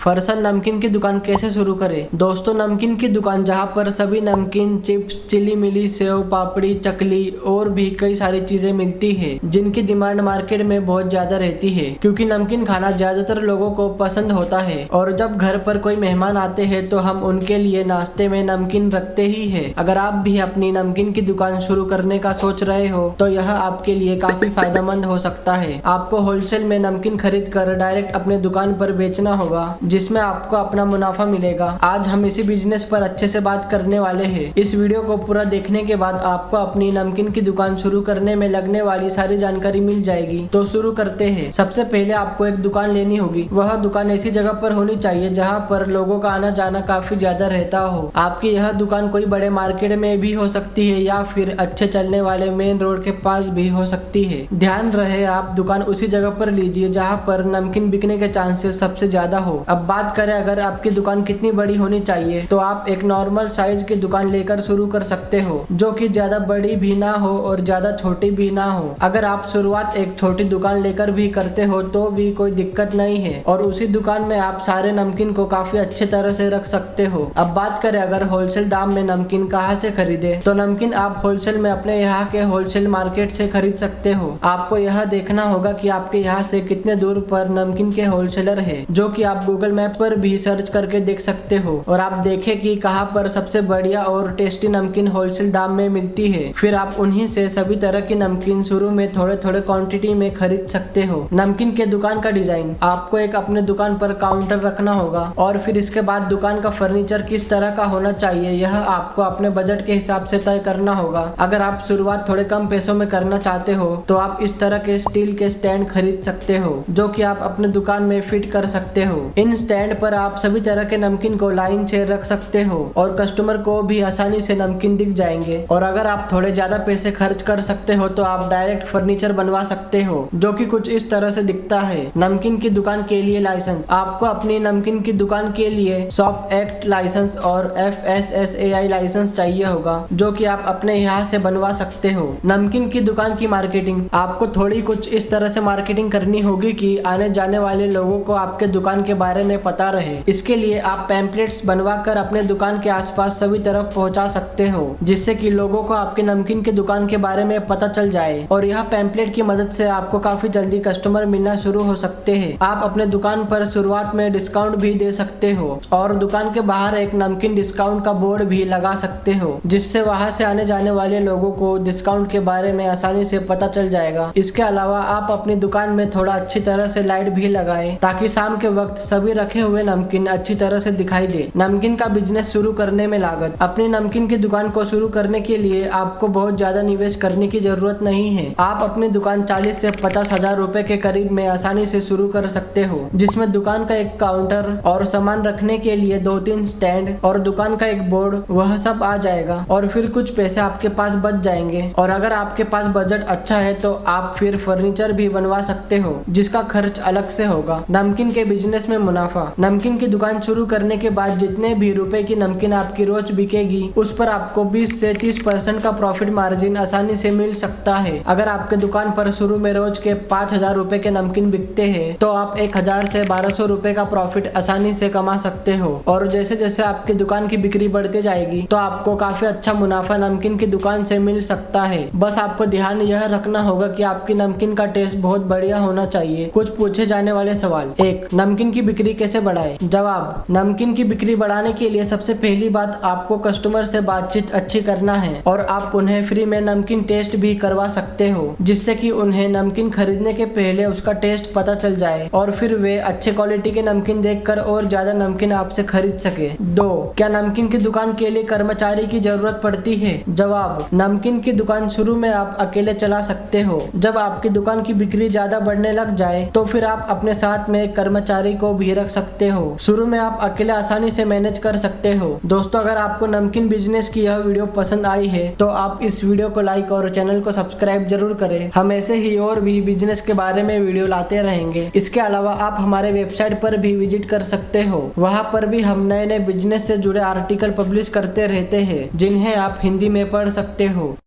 फरसान नमकीन की दुकान कैसे शुरू करें। दोस्तों, नमकीन की दुकान जहां पर सभी नमकीन, चिप्स, चिली मिली, सेव पापड़ी, चकली और भी कई सारी चीजें मिलती है जिनकी डिमांड मार्केट में बहुत ज्यादा रहती है क्योंकि नमकीन खाना ज्यादातर लोगों को पसंद होता है। और जब घर पर कोई मेहमान आते हैं तो हम उनके लिए नाश्ते में नमकीन रखते ही है। अगर आप भी अपनी नमकीन की दुकान शुरू करने का सोच रहे हो तो यह आपके लिए काफी फायदेमंद हो सकता है। आपको होलसेल में नमकीन खरीद कर डायरेक्ट अपने दुकान पर बेचना होगा जिसमें आपको अपना मुनाफा मिलेगा। आज हम इसी बिजनेस पर अच्छे से बात करने वाले हैं। इस वीडियो को पूरा देखने के बाद आपको अपनी नमकीन की दुकान शुरू करने में लगने वाली सारी जानकारी मिल जाएगी। तो शुरू करते हैं। सबसे पहले आपको एक दुकान लेनी होगी। वह दुकान ऐसी जगह पर होनी चाहिए जहां पर लोगों का आना जाना काफी ज्यादा रहता हो। आपकी यह दुकान कोई बड़े मार्केट में भी हो सकती है या फिर अच्छे चलने वाले मेन रोड के पास भी हो सकती है। ध्यान रहे आप दुकान उसी जगह पर लीजिए जहां पर नमकीन बिकने के चांसेस सबसे ज्यादा हो। अब बात करें अगर आपकी दुकान कितनी बड़ी होनी चाहिए तो आप एक नॉर्मल साइज की दुकान लेकर शुरू कर सकते हो जो कि ज्यादा बड़ी भी ना हो और ज्यादा छोटी भी ना हो। अगर आप शुरुआत एक छोटी दुकान लेकर भी करते हो तो भी कोई दिक्कत नहीं है और उसी दुकान में आप सारे नमकीन को काफी अच्छे तरह से रख सकते हो। अब बात करें अगर होलसेल दाम में नमकीन कहाँ से खरीदे तो नमकीन आप होलसेल में अपने यहाँ के होलसेल मार्केट से खरीद सकते हो। आपको यह देखना होगा कि आपके यहाँ से कितने दूर पर नमकीन के होलसेलर है जो कि आप गूगल मैप पर भी सर्च करके देख सकते हो और आप देखें कि कहां पर सबसे बढ़िया और टेस्टी नमकीन होलसेल दाम में मिलती है। फिर आप उन्हीं से सभी तरह की नमकीन शुरू में थोड़े थोड़े क्वांटिटी में खरीद सकते हो। नमकीन के दुकान का डिजाइन, आपको एक अपने दुकान पर काउंटर रखना होगा और फिर इसके बाद दुकान का फर्नीचर किस तरह का होना चाहिए यह आपको अपने बजट के हिसाब से तय करना होगा। अगर आप शुरुआत थोड़े कम पैसों में करना चाहते हो तो आप इस तरह के स्टील के स्टैंड खरीद सकते हो जो कि आप अपने दुकान में फिट कर सकते हो। इन स्टैंड पर आप सभी तरह के नमकीन को लाइन से रख सकते हो और कस्टमर को भी आसानी से नमकीन दिख जाएंगे। और अगर आप थोड़े ज्यादा पैसे खर्च कर सकते हो तो आप डायरेक्ट फर्नीचर बनवा सकते हो जो कि कुछ इस तरह से दिखता है। नमकीन की दुकान के लिए लाइसेंस, आपको अपनी नमकीन की दुकान के लिए शॉप एक्ट लाइसेंस और FSSAI लाइसेंस चाहिए होगा जो कि आप अपने यहाँ से बनवा सकते हो। नमकीन की दुकान की मार्केटिंग, आपको थोड़ी कुछ इस तरह से मार्केटिंग करनी होगी कि आने जाने वाले लोगों को आपके दुकान के बारे में पता रहे। इसके लिए आप पैम्पलेट्स बनवाकर अपने दुकान के आसपास सभी तरफ पहुंचा सकते हो जिससे कि लोगों को आपके नमकीन की दुकान के बारे में पता चल जाए और यह पैम्पलेट की मदद से आपको काफी जल्दी कस्टमर मिलना शुरू हो सकते हैं। आप अपने दुकान पर शुरुआत में डिस्काउंट भी दे सकते हो और दुकान के बाहर एक नमकीन डिस्काउंट का बोर्ड भी लगा सकते हो जिससे वहां से आने जाने वाले लोगों को डिस्काउंट के बारे में आसानी से पता चल जाएगा। इसके अलावा आप अपनी दुकान में थोड़ा अच्छी तरह से लाइट भी लगाएं ताकि शाम के वक्त सभी रखे हुए नमकीन अच्छी तरह से दिखाई दे। नमकीन का बिजनेस शुरू करने में लागत, अपनी नमकीन की दुकान को शुरू करने के लिए आपको बहुत ज्यादा निवेश करने की जरूरत नहीं है। आप अपनी दुकान 40 से 50 हजार रुपए के करीब में आसानी से शुरू कर सकते हो जिसमें दुकान का एक काउंटर और सामान रखने के लिए 2-3 स्टैंड और दुकान का एक बोर्ड वह सब आ जाएगा और फिर कुछ पैसे आपके पास बच जाएंगे। और अगर आपके पास बजट अच्छा है तो आप फिर फर्नीचर भी बनवा सकते हो जिसका खर्च अलग से होगा। नमकीन के बिजनेस में मुनाफा, नमकीन की दुकान शुरू करने के बाद जितने भी रुपए की नमकीन आपकी रोज बिकेगी उस पर आपको 20 से 30% का प्रॉफिट मार्जिन आसानी से मिल सकता है। अगर आपके दुकान पर शुरू में रोज के 5,000 रुपए के नमकीन बिकते हैं तो आप 1,000 से 1,200 रुपए का प्रॉफिट आसानी से कमा सकते हो। और जैसे जैसे आपकी दुकान की बिक्री बढ़ती जाएगी तो आपको काफी अच्छा मुनाफा नमकीन की दुकान से मिल सकता है। बस आपको ध्यान यह रखना होगा कि आपकी नमकीन का टेस्ट बहुत बढ़िया होना चाहिए। कुछ पूछे जाने वाले सवाल, 1. नमकीन की बिक्री कैसे बढ़ाए? जवाब, नमकीन की बिक्री बढ़ाने के लिए सबसे पहली बात आपको कस्टमर से बातचीत अच्छी करना है और आप उन्हें फ्री में नमकीन टेस्ट भी करवा सकते हो जिससे कि उन्हें नमकीन खरीदने के पहले उसका टेस्ट पता चल जाए और फिर वे अच्छे क्वालिटी के नमकीन देखकर और ज्यादा नमकीन आपसे खरीद सके। 2. क्या नमकीन की दुकान के लिए कर्मचारी की जरूरत पड़ती है? जवाब, नमकीन की दुकान शुरू में आप अकेले चला सकते हो। जब आपकी दुकान की बिक्री ज्यादा बढ़ने लग जाए तो फिर आप अपने साथ में एक कर्मचारी को भी रख सकते हो। शुरू में आप अकेले आसानी से मैनेज कर सकते हो। दोस्तों, अगर आपको नमकीन बिजनेस की यह वीडियो पसंद आई है तो आप इस वीडियो को लाइक और चैनल को सब्सक्राइब जरूर करें। हम ऐसे ही और भी बिजनेस के बारे में वीडियो लाते रहेंगे। इसके अलावा आप हमारे वेबसाइट पर भी विजिट कर सकते हो। वहाँ पर भी हम नए नए बिजनेस से जुड़े आर्टिकल पब्लिश करते रहते हैं जिन्हें आप हिंदी में पढ़ सकते हो।